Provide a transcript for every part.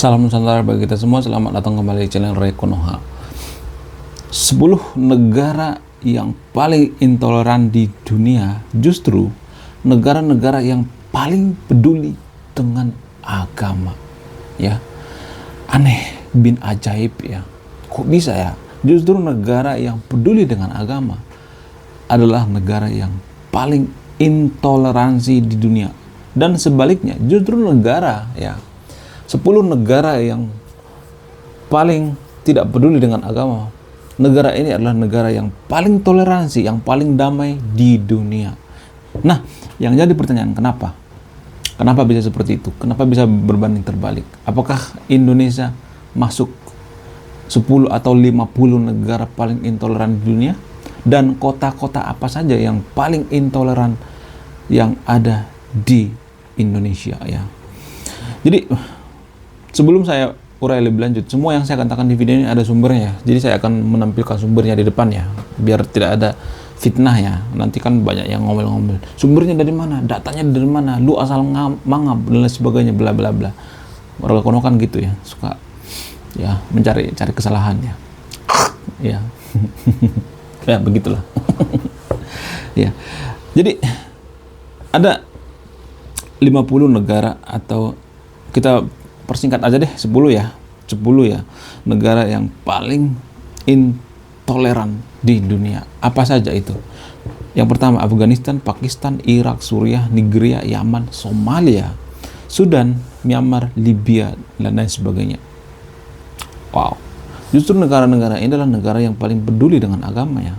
Salam Nusantara bagi kita semua, selamat datang kembali di channel Ray Konoha. 10 negara yang paling intoleran di dunia, justru negara-negara yang paling peduli dengan agama. Ya, aneh bin ajaib ya. Kok bisa ya? Justru negara yang peduli dengan agama adalah negara yang paling intoleransi di dunia. Dan sebaliknya, justru negara ya 10 negara yang paling tidak peduli dengan agama. Negara ini adalah negara yang paling toleransi, yang paling damai di dunia. Nah, yang jadi pertanyaan, kenapa? Kenapa bisa seperti itu? Kenapa bisa berbanding terbalik? Apakah Indonesia masuk 10 atau 50 negara paling intoleran di dunia? Dan kota-kota apa saja yang paling intoleran yang ada di Indonesia ya? Jadi sebelum saya urai lebih lanjut, semua yang saya katakan di video ini ada sumbernya. Jadi saya akan menampilkan sumbernya di depan ya, biar tidak ada fitnah ya. Nanti kan banyak yang ngomel-ngomel. Sumbernya dari mana? Datanya dari mana? Lu asal mangap dan lain sebagainya, bla bla bla. Warga Konoha kan gitu ya, suka ya cari kesalahan ya. Ya. Ya begitulah. Ya. Jadi ada 50 negara, atau kita persingkat aja deh 10 ya. 10 ya negara yang paling intoleran di dunia. Apa saja itu? Yang pertama Afghanistan, Pakistan, Irak, Suriah, Nigeria, Yaman, Somalia, Sudan, Myanmar, Libya, dan lain sebagainya. Wow. Justru negara-negara ini adalah negara yang paling peduli dengan agamanya.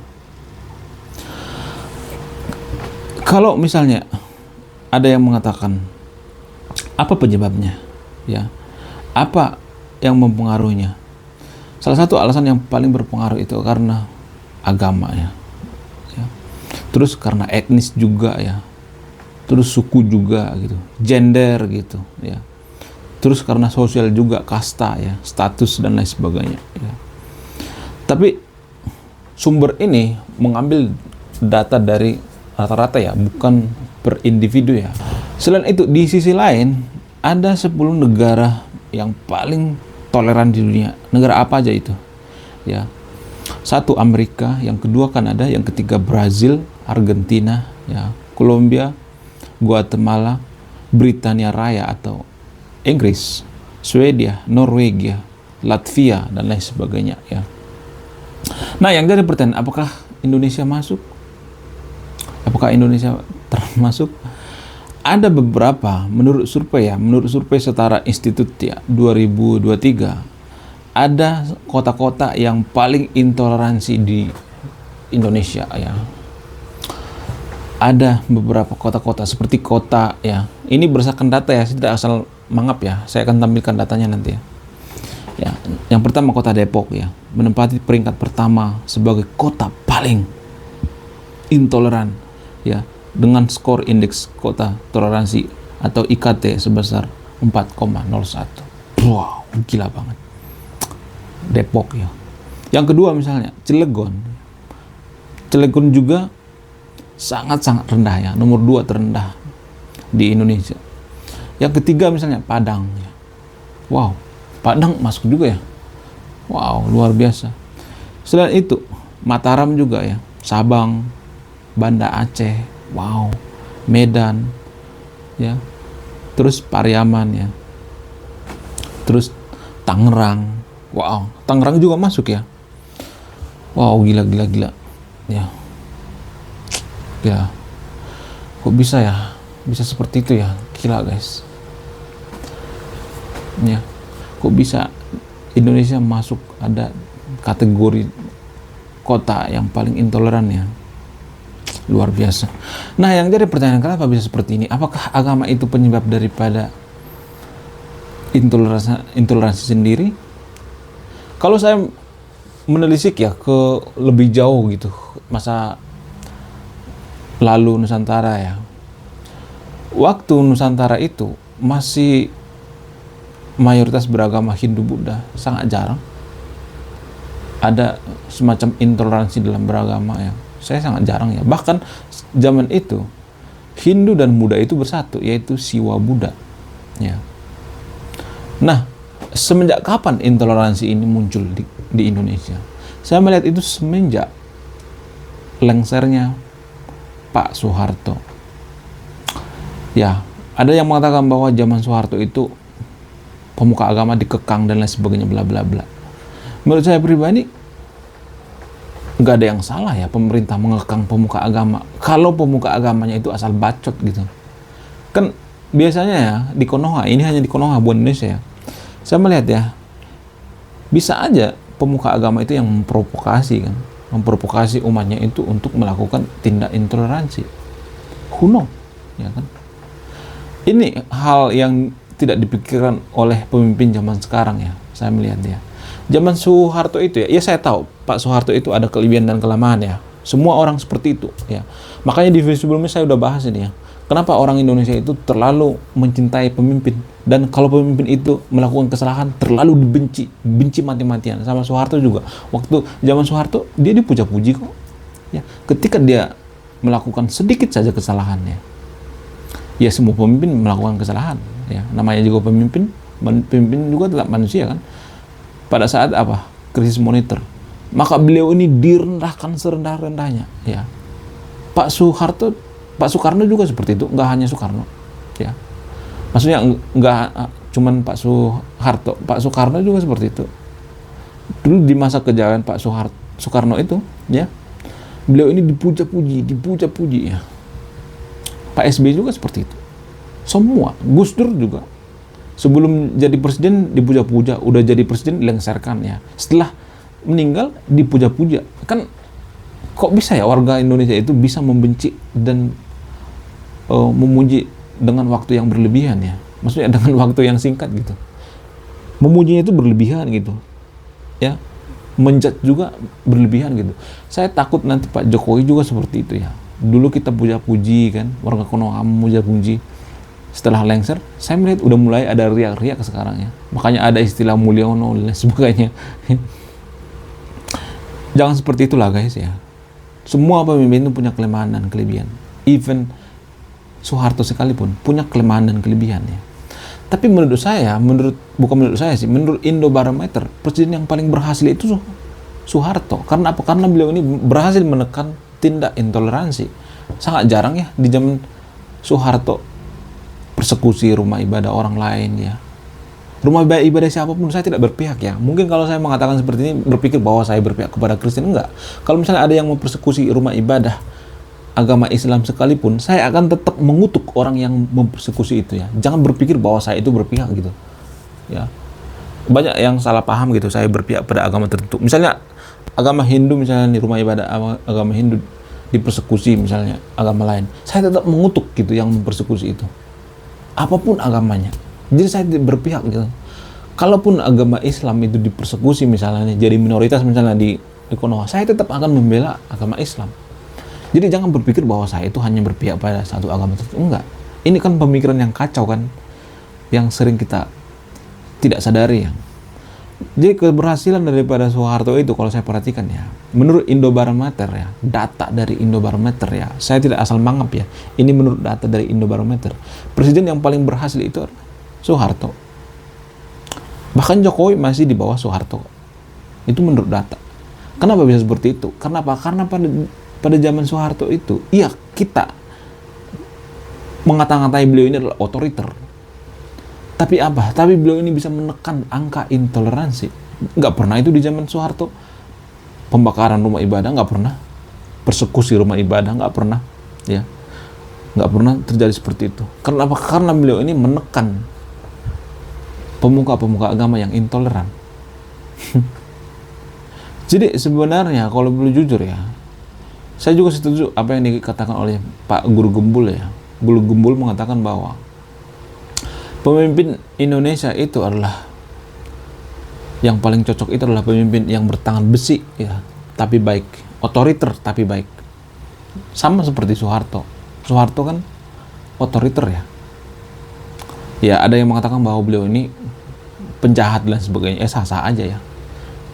Kalau misalnya ada yang mengatakan apa penyebabnya? Ya. Apa yang mempengaruhinya? Salah satu alasan yang paling berpengaruh itu karena agama ya. Terus karena etnis juga ya. Terus suku juga gitu, gender gitu ya. Terus karena sosial juga, kasta ya, status dan lain sebagainya ya. Tapi sumber ini mengambil data dari rata-rata ya, bukan per individu ya. Selain itu, di sisi lain ada 10 negara yang paling toleran di dunia. Negara apa aja itu? Ya. 1 Amerika, yang kedua Kanada, yang ketiga Brazil, Argentina, ya, Kolombia, Guatemala, Britania Raya atau Inggris, Swedia, Norwegia, Latvia dan lain sebagainya ya. Nah, yang jadi pertanyaan, apakah Indonesia masuk? Apakah Indonesia termasuk? Ada beberapa, menurut survei Setara Institute ya 2023, ada kota-kota yang paling intoleransi di Indonesia ya. Ada beberapa kota-kota seperti kota ya. Ini berdasarkan data ya, saya tidak asal mangap ya. Saya akan tampilkan datanya nanti ya. Ya, yang pertama kota Depok ya, menempati peringkat pertama sebagai kota paling intoleran ya, dengan skor indeks kota toleransi atau IKT sebesar 4,01. Wow, gila banget. Depok ya. Yang kedua misalnya Cilegon. Cilegon juga sangat-sangat rendah ya, nomor 2 terendah di Indonesia. Yang ketiga misalnya Padang ya. Wow, Padang masuk juga ya. Wow, luar biasa. Selain itu Mataram juga ya, Sabang, Banda Aceh, wow, Medan ya, terus Pariaman ya, terus Tangerang, wow, Tangerang juga masuk ya. Wow, gila ya. Ya, kok bisa ya, bisa seperti itu ya, gila guys ya. Kok bisa Indonesia masuk ada kategori kota yang paling intoleran ya, luar biasa. Nah, yang jadi pertanyaan, kenapa bisa seperti ini? Apakah agama itu penyebab daripada intoleransi sendiri? Kalau saya menelisik ya ke lebih jauh gitu, masa lalu Nusantara ya, waktu Nusantara itu masih mayoritas beragama Hindu Buddha, sangat jarang ada semacam intoleransi dalam beragama ya. Saya sangat jarang ya. Bahkan zaman itu Hindu dan Buddha itu bersatu, yaitu Siwa Buddha ya. Nah, Semenjak kapan intoleransi ini muncul di Indonesia? Saya melihat itu semenjak lengsernya Pak Soeharto. Ya, ada yang mengatakan bahwa zaman Soeharto itu pemuka agama dikekang dan lain sebagainya, bla bla bla. Menurut saya pribadi, nggak ada yang salah ya pemerintah mengekang pemuka agama kalau pemuka agamanya itu asal bacot gitu. Kan biasanya ya di Konoha, ini hanya di Konoha bukan Indonesia ya, saya melihat ya, bisa aja pemuka agama itu yang memprovokasi umatnya itu untuk melakukan tindak intoleransi. Who know, ya kan? Ini hal yang tidak dipikirkan oleh pemimpin zaman sekarang ya, saya melihat ya. Zaman Soeharto itu ya saya tahu Pak Soeharto itu ada kelebihan dan kelemahan ya. Semua orang seperti itu ya. Makanya di video sebelumnya saya udah bahas ini ya. Kenapa orang Indonesia itu terlalu mencintai pemimpin, dan kalau pemimpin itu melakukan kesalahan terlalu benci mati-matian. Sama Soeharto juga. Waktu zaman Soeharto dia dipuja-puji kok. Ya, ketika dia melakukan sedikit saja kesalahannya. Ya semua pemimpin melakukan kesalahan ya. Namanya juga pemimpin juga tetap manusia kan. Pada saat apa? Krisis moneter. Maka beliau ini direndahkan serendah-rendahnya ya. Pak Soekarno juga seperti itu, nggak hanya Soekarno ya. Maksudnya nggak cuman Pak Soeharto, Pak Soekarno juga seperti itu. Dulu di masa kejayaan Pak Soekarno itu ya, beliau ini dipuja-puji ya. Pak SBY juga seperti itu. Semua, Gus Dur juga. Sebelum jadi presiden dipuja-puja, udah jadi presiden dilengserkan ya. Setelah meninggal dipuja-puja. Kan kok bisa ya warga Indonesia itu bisa membenci dan memuji dengan waktu yang berlebihan ya. Maksudnya dengan waktu yang singkat gitu. Memujinya itu berlebihan gitu. Ya. Menjat juga berlebihan gitu. Saya takut nanti Pak Jokowi juga seperti itu ya. Dulu kita puja-puji kan, warga Konoha memuja-puji. Setelah lengser, saya melihat udah mulai ada riak-riak sekarang ya. Makanya ada istilah Mulyono dan sebagainya. Jangan seperti itulah guys ya. Semua pemimpin itu punya kelemahan dan kelebihan. Even Soeharto sekalipun punya kelemahan dan kelebihan ya. Tapi menurut Indobarometer, presiden yang paling berhasil itu Soeharto. Karena apa? Karena beliau ini berhasil menekan tindak intoleransi. Sangat jarang ya di zaman Soeharto persekusi rumah ibadah orang lain ya. Rumah ibadah siapapun saya tidak berpihak ya. Mungkin kalau saya mengatakan seperti ini berpikir bahwa saya berpihak kepada Kristen, enggak. Kalau misalnya ada yang mempersekusi rumah ibadah agama Islam sekalipun, saya akan tetap mengutuk orang yang mempersekusi itu ya. Jangan berpikir bahwa saya itu berpihak gitu. Ya. Banyak yang salah paham gitu, saya berpihak pada agama tertentu. Misalnya agama Hindu, misalnya di rumah ibadah agama Hindu dipersekusi misalnya agama lain. Saya tetap mengutuk gitu yang mempersekusi itu. Apapun agamanya. Jadi saya tidak berpihak gitu. Kalaupun agama Islam itu dipersekusi misalnya jadi minoritas misalnya di Konoha, saya tetap akan membela agama Islam. Jadi jangan berpikir bahwa saya itu hanya berpihak pada satu agama tertentu. Enggak. Ini kan pemikiran yang kacau kan, yang sering kita tidak sadari ya. Jadi keberhasilan daripada Soeharto itu kalau saya perhatikan ya, menurut Indobarometer ya, data dari Indobarometer ya, saya tidak asal mangap ya, ini menurut data dari Indobarometer, presiden yang paling berhasil itu adalah Soeharto. Bahkan Jokowi masih di bawah Soeharto. Itu menurut data. Kenapa bisa seperti itu? Karena apa? Karena pada zaman Soeharto itu, iya kita mengata-ngatai beliau ini adalah otoriter. Tapi apa? Tapi beliau ini bisa menekan angka intoleransi. Nggak pernah itu di zaman Soeharto. Pembakaran rumah ibadah nggak pernah. Persekusi rumah ibadah nggak pernah. Ya, nggak pernah terjadi seperti itu. Karena apa? Karena beliau ini menekan pemuka-pemuka agama yang intoleran. Jadi sebenarnya kalau boleh jujur ya, saya juga setuju apa yang dikatakan oleh Pak Guru Gembul ya. Guru Gembul mengatakan bahwa pemimpin Indonesia itu adalah yang paling cocok itu adalah pemimpin yang bertangan besi ya, tapi baik, otoriter tapi baik. Sama seperti Soeharto. Soeharto kan otoriter ya. Ya ada yang mengatakan bahwa beliau ini penjahat dan sebagainya. Sah-sah aja ya.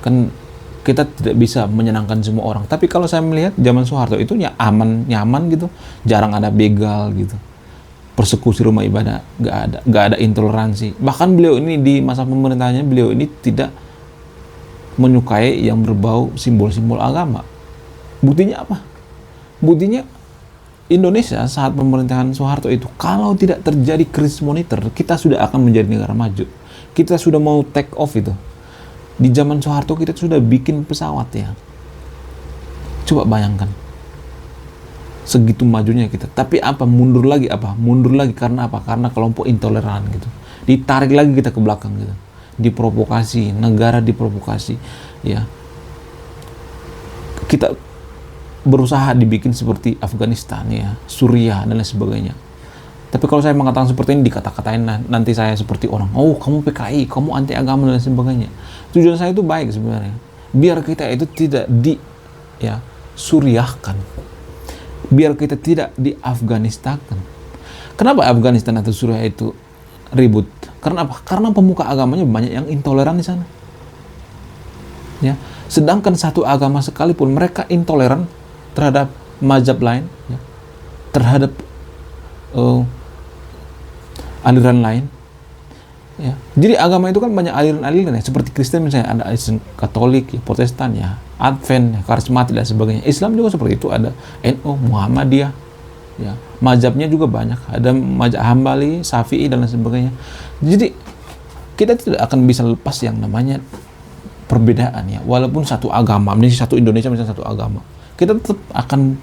Kan kita tidak bisa menyenangkan semua orang. Tapi kalau saya melihat zaman Soeharto itu ya aman, nyaman gitu. Jarang ada begal gitu. persekusi rumah ibadah, nggak ada intoleransi. Bahkan beliau ini di masa pemerintahannya, beliau ini tidak menyukai yang berbau simbol-simbol agama. Buktinya apa? Buktinya Indonesia saat pemerintahan Soeharto itu, kalau tidak terjadi krisis moneter, kita sudah akan menjadi negara maju. Kita sudah mau take off itu. Di zaman Soeharto kita sudah bikin pesawat ya. Coba bayangkan. Segitu majunya kita. Tapi apa? Mundur lagi apa? Mundur lagi karena apa? Karena kelompok intoleran gitu. Ditarik lagi kita ke belakang gitu. Diprovokasi, negara diprovokasi ya. Kita berusaha dibikin seperti Afghanistan ya, Suriah dan lain sebagainya. Tapi kalau saya mengatakan seperti ini, dikata-katain nanti saya seperti orang, oh kamu PKI, kamu anti agama dan lain sebagainya. Tujuan saya itu baik sebenarnya, biar kita itu tidak Suriahkan, biar kita tidak di Afghanistankan. Kenapa Afghanistan atau Suriah itu ribut? Karena apa? Karena pemuka agamanya banyak yang intoleran di sana. Ya, sedangkan satu agama sekalipun mereka intoleran terhadap mazhab lain, ya, terhadap aliran lain. Ya. Jadi agama itu kan banyak aliran-aliran ya, seperti Kristen misalnya ada Kristen Katolik, ya, Protestan, ya, Advent, ya, Karismatik dan sebagainya. Islam juga seperti itu, ada NU, Muhammadiyah, ya, mazhabnya juga banyak, ada mazhab Hambali, Syafi'i dan lain sebagainya. Jadi kita tidak akan bisa lepas yang namanya perbedaan ya, walaupun satu agama, misalnya satu Indonesia misalnya satu agama, kita tetap akan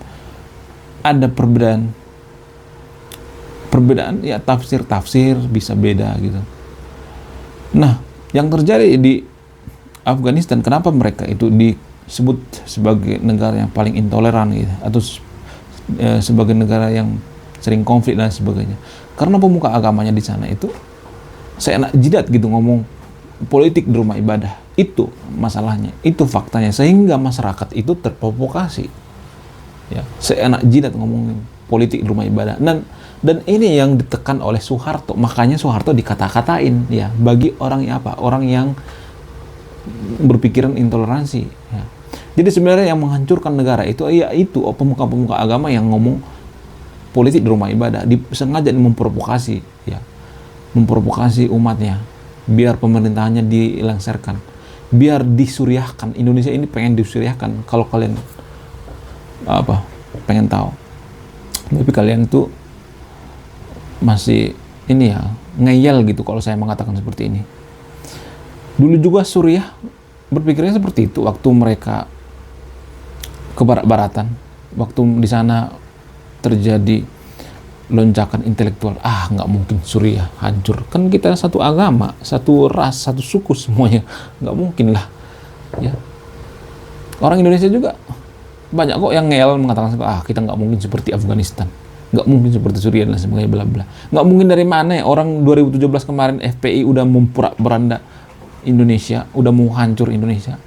ada perbedaan ya, tafsir bisa beda gitu. Nah, yang terjadi di Afghanistan, kenapa mereka itu disebut sebagai negara yang paling intoleran gitu, atau sebagai negara yang sering konflik dan sebagainya? Karena pemuka agamanya di sana itu seenak jidat gitu ngomong politik di rumah ibadah. Itu masalahnya, itu faktanya, sehingga masyarakat itu terprovokasi ya, seenak jidat ngomongin politik di rumah ibadah. Dan ini yang ditekan oleh Soeharto, makanya Soeharto dikata-katain ya, bagi orang yang apa? Orang yang berpikiran intoleransi ya. Jadi sebenarnya yang menghancurkan negara itu ya itu pemuka-pemuka agama yang ngomong politik di rumah ibadah, sengaja memprovokasi ya, memprovokasi umatnya biar pemerintahannya dilengsarkan, biar disuriahkan. Indonesia ini pengen disuriahkan, kalau kalian pengen tahu. Tapi kalian tuh masih ini ya, ngeyel gitu kalau saya mengatakan seperti ini. Dulu juga Suriah berpikirnya seperti itu waktu mereka ke barat-baratan, waktu di sana terjadi lonjakan intelektual. Nggak mungkin Suriah hancur, kan kita satu agama, satu ras, satu suku semuanya, nggak mungkin lah ya. Orang Indonesia juga banyak kok yang ngeyel mengatakan kita nggak mungkin seperti Afghanistan, nggak mungkin seperti Suriah dan sebagainya, bla bla. Nggak mungkin dari mana ya? Orang 2017 kemarin FPI udah memporak-poranda Indonesia, udah mau hancur Indonesia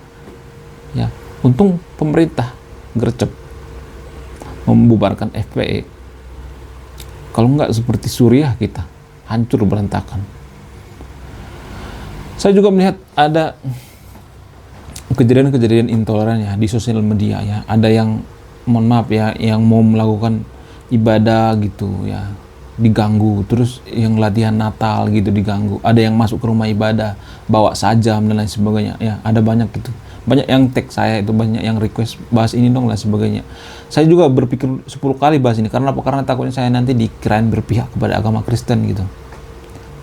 ya. Untung pemerintah gercep membubarkan FPI. Kalau nggak seperti Suriah, kita hancur berantakan. Saya juga melihat ada kejadian-kejadian intoleran ya di sosial media ya. Ada yang, mohon maaf ya, yang mau melakukan ibadah gitu ya, diganggu. Terus yang latihan Natal gitu diganggu. Ada yang masuk ke rumah ibadah bawa sajam dan lain sebagainya ya. Ada banyak gitu. Banyak yang tag saya itu, banyak yang request bahas ini dong dan sebagainya. Saya juga berpikir 10 kali bahas ini. Karena apa? Karena takutnya saya nanti dikirain berpihak kepada agama Kristen gitu.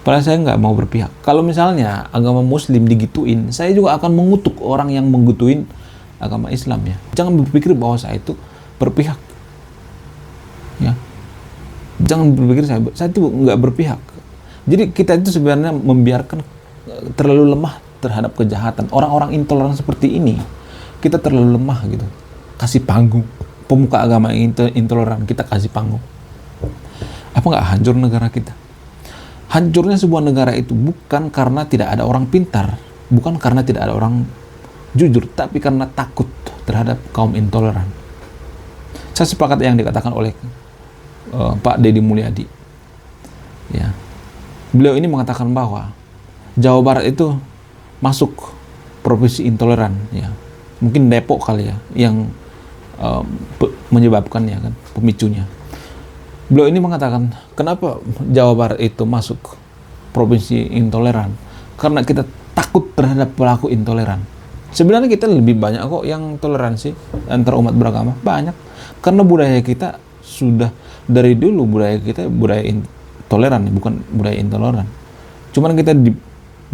Padahal saya nggak mau berpihak. Kalau misalnya agama Muslim digituin, saya juga akan mengutuk orang yang menggutuin agama Islam ya. Jangan berpikir bahwa saya itu berpihak. Ya. Jangan berpikir saya itu nggak berpihak. Jadi kita itu sebenarnya membiarkan terlalu lemah terhadap kejahatan. Orang-orang intoleran seperti ini, kita terlalu lemah gitu. Kasih panggung. Pemuka agama yang intoleran, kita kasih panggung. Apa nggak hancur negara kita? Hancurnya sebuah negara itu bukan karena tidak ada orang pintar, bukan karena tidak ada orang jujur, tapi karena takut terhadap kaum intoleran. Saya sepakat yang dikatakan oleh Pak Deddy Mulyadi. Ya. Beliau ini mengatakan bahwa Jawa Barat itu masuk provinsi intoleran ya. Mungkin Depok kali ya yang menyebabkannya kan, pemicunya. Beliau ini mengatakan, kenapa Jawa Barat itu masuk provinsi intoleran? Karena kita takut terhadap pelaku intoleran. Sebenarnya kita lebih banyak kok yang toleransi antar umat beragama, banyak. Karena budaya kita sudah dari dulu, budaya kita budaya toleran, bukan budaya intoleran. Cuman kita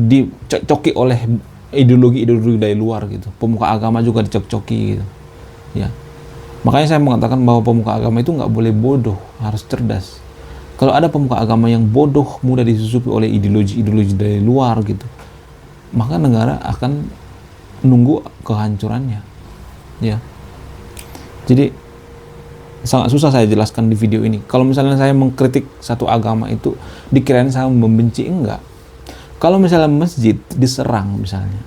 dicocoki oleh ideologi dari luar gitu. Pemuka agama juga dicocoki gitu. Ya. Makanya saya mengatakan bahwa pemuka agama itu nggak boleh bodoh, harus cerdas. Kalau ada pemuka agama yang bodoh, mudah disusupi oleh ideologi dari luar gitu, maka negara akan nunggu kehancurannya. Ya. Jadi sangat susah saya jelaskan di video ini. Kalau misalnya saya mengkritik satu agama itu dikirain saya membenci, enggak. Kalau misalnya masjid diserang misalnya,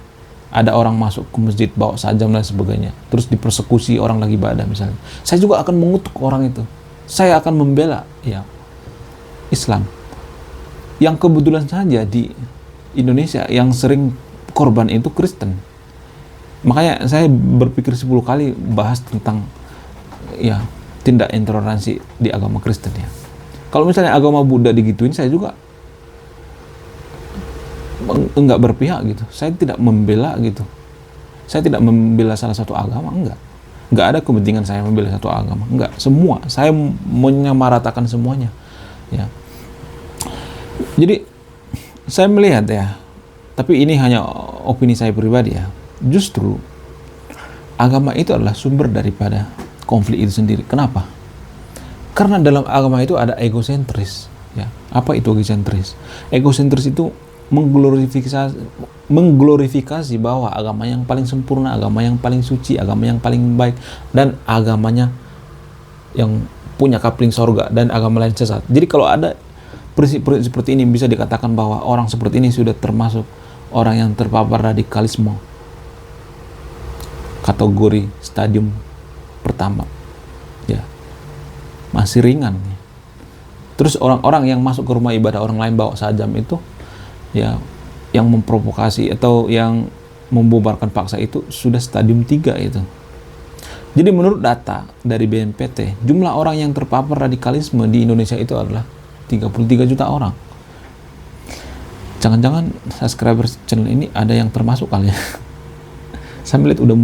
ada orang masuk ke masjid bawa sajam dan sebagainya, terus dipersekusi orang lagi ibadah misalnya, saya juga akan mengutuk orang itu. Saya akan membela ya Islam. Yang kebetulan saja di Indonesia yang sering korban itu Kristen. Makanya saya berpikir 10 kali bahas tentang ya tindak intoleransi di agama Kristen ya. Kalau misalnya agama Buddha digituin, saya juga enggak berpihak gitu. Saya tidak membela gitu. Saya tidak membela salah satu agama, enggak. Enggak ada kepentingan saya membela satu agama, enggak. Semua, saya menyamaratakan semuanya. Ya. Jadi saya melihat ya, tapi ini hanya opini saya pribadi ya. Justru agama itu adalah sumber daripada konflik itu sendiri. Kenapa? Karena dalam agama itu ada egosentris. Ya, apa itu egosentris? Egosentris itu mengglorifikasi bahwa agama yang paling sempurna, agama yang paling suci, agama yang paling baik, dan agamanya yang punya kapling sorga, dan agama lain sesat. Jadi kalau ada prinsip-prinsip seperti ini, bisa dikatakan bahwa orang seperti ini sudah termasuk orang yang terpapar radikalisme kategori stadium pertama. Ya, masih ringan. Terus orang-orang yang masuk ke rumah ibadah orang lain bawa sajam itu ya, yang memprovokasi atau yang membubarkan paksa itu sudah stadium 3 itu. Jadi menurut data dari BNPT, jumlah orang yang terpapar radikalisme di Indonesia itu adalah 33 juta orang. Jangan-jangan subscriber channel ini ada yang termasuk kali ya. Saya melihat udah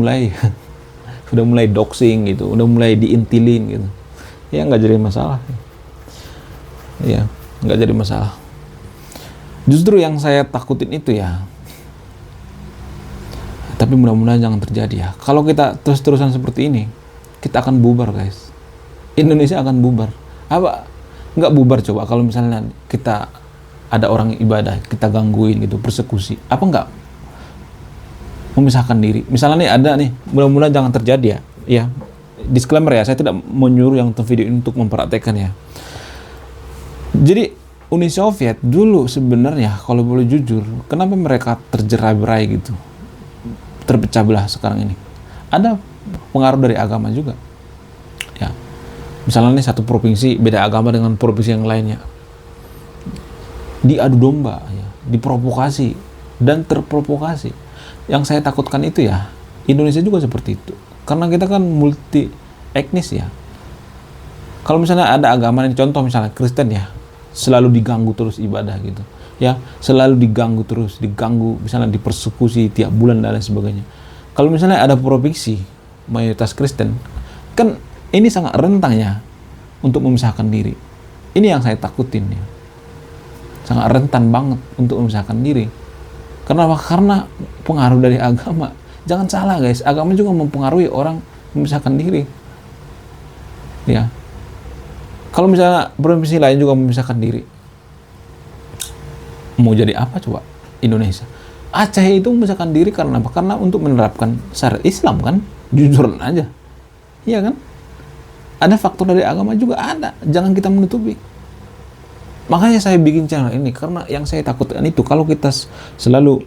mulai doxing gitu, udah mulai diintilin gitu. Ya nggak jadi masalah. Ya, nggak jadi masalah. Justru yang saya takutin itu ya, tapi mudah-mudahan jangan terjadi ya. Kalau kita terus-terusan seperti ini, kita akan bubar guys. Indonesia akan bubar. Apa? Nggak bubar coba kalau misalnya kita ada orang ibadah, kita gangguin gitu, persekusi. Apa nggak memisahkan diri? Misalnya nih ada nih, mudah-mudahan jangan terjadi ya. Ya, disclaimer ya, saya tidak menyuruh yang nonton video ini untuk mempraktekkan ya. Jadi Uni Soviet dulu sebenarnya kalau boleh jujur, kenapa mereka terjerai-berai gitu, terpecah belah sekarang ini? Ada pengaruh dari agama juga. Ya, misalnya nih satu provinsi beda agama dengan provinsi yang lainnya, diadu domba, ya, diprovokasi dan terprovokasi. Yang saya takutkan itu ya, Indonesia juga seperti itu, karena kita kan multi etnis ya. Kalau misalnya ada agama, contoh misalnya Kristen ya, selalu diganggu terus ibadah gitu ya, selalu diganggu misalnya dipersekusi tiap bulan dan lain sebagainya. Kalau misalnya ada provinsi mayoritas Kristen, kan ini sangat rentan ya untuk memisahkan diri. Ini yang saya takutin ya, sangat rentan banget untuk memisahkan diri. Kenapa? Karena pengaruh dari agama. Jangan salah guys, agama juga mempengaruhi orang memisahkan diri ya. Kalau misalnya provinsi lain juga memisahkan diri, mau jadi apa coba Indonesia? Aceh itu memisahkan diri karena apa? Karena untuk menerapkan syariat Islam kan, jujur aja, iya kan? Ada faktor dari agama juga ada, jangan kita menutupi. Makanya saya bikin channel ini, karena yang saya takutkan itu kalau kita selalu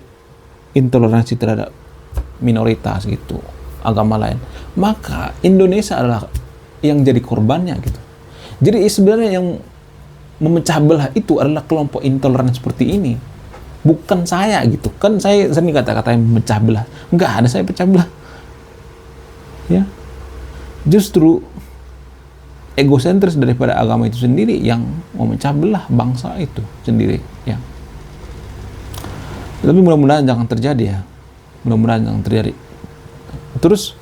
intoleransi terhadap minoritas gitu, agama lain, maka Indonesia adalah yang jadi korbannya gitu. Jadi sebenarnya yang memecah belah itu adalah kelompok intoleran seperti ini, bukan saya gitu. Kan saya sering kata-kata yang memecah belah, enggak ada saya pecah belah. Ya, justru egosentris daripada agama itu sendiri yang memecah belah bangsa itu sendiri, ya. Tapi mudah-mudahan jangan terjadi, ya. Mudah-mudahan jangan terjadi. Terus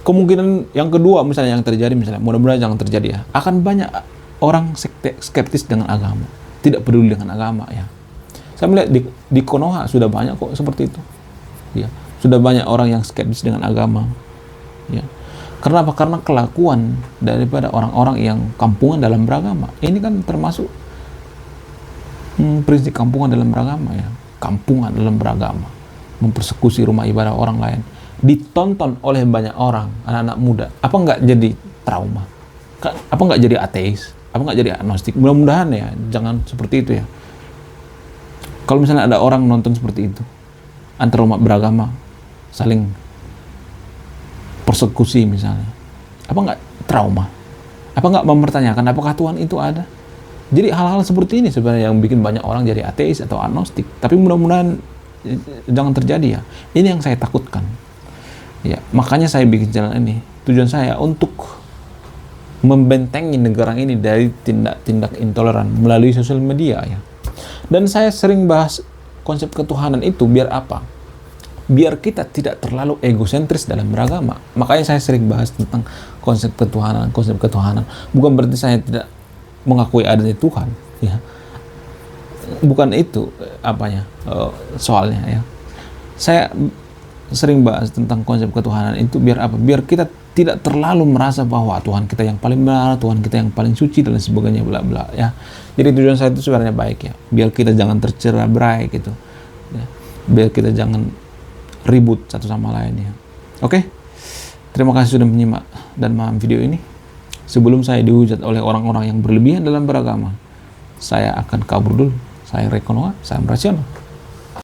kemungkinan yang kedua misalnya yang terjadi, misalnya mudah-mudahan jangan terjadi, ya. Akan banyak orang skeptis dengan agama, tidak peduli dengan agama, ya. Saya melihat di Konoha sudah banyak kok seperti itu, ya. Sudah banyak orang yang skeptis dengan agama, ya. Karena apa? Karena kelakuan daripada orang-orang yang kampungan dalam beragama. Ini kan termasuk prinsip kampungan dalam beragama, ya. Kampungan dalam beragama, mempersekusi rumah ibadah orang lain, ditonton oleh banyak orang, anak-anak muda. Apa nggak jadi trauma? Apa nggak jadi ateis? Apa nggak jadi agnostik? Mudah-mudahan, ya, jangan seperti itu, ya. Kalau misalnya ada orang nonton seperti itu, antara umat beragama saling persekusi misalnya, apa nggak trauma? Apa nggak mempertanyakan apakah Tuhan itu ada? Jadi hal-hal seperti ini sebenarnya yang bikin banyak orang jadi ateis atau agnostik. Tapi mudah-mudahan jangan terjadi, ya. Ini yang saya takutkan, ya. Makanya saya bikin channel ini. Tujuan saya untuk membentengi negara ini dari tindak-tindak intoleran melalui sosial media, ya. Dan saya sering bahas konsep ketuhanan itu biar apa? Biar kita tidak terlalu egosentris dalam beragama. Makanya saya sering bahas tentang konsep ketuhanan. Bukan berarti saya tidak mengakui adanya Tuhan, ya. Bukan itu soalnya, ya. Saya sering bahas tentang konsep ketuhanan itu biar apa? Biar kita tidak terlalu merasa bahwa Tuhan kita yang paling benar, Tuhan kita yang paling suci dan sebagainya, bla bla, ya. Jadi tujuan saya itu sebenarnya baik, ya. Biar kita jangan tercerai-berai gitu, ya. Biar kita jangan ribut satu sama lain, ya. Oke. Terima kasih sudah menyimak dan memahami video ini. Sebelum saya dihujat oleh orang-orang yang berlebihan dalam beragama, saya akan kabur dulu. Saya Ray Konoha, saya rasional.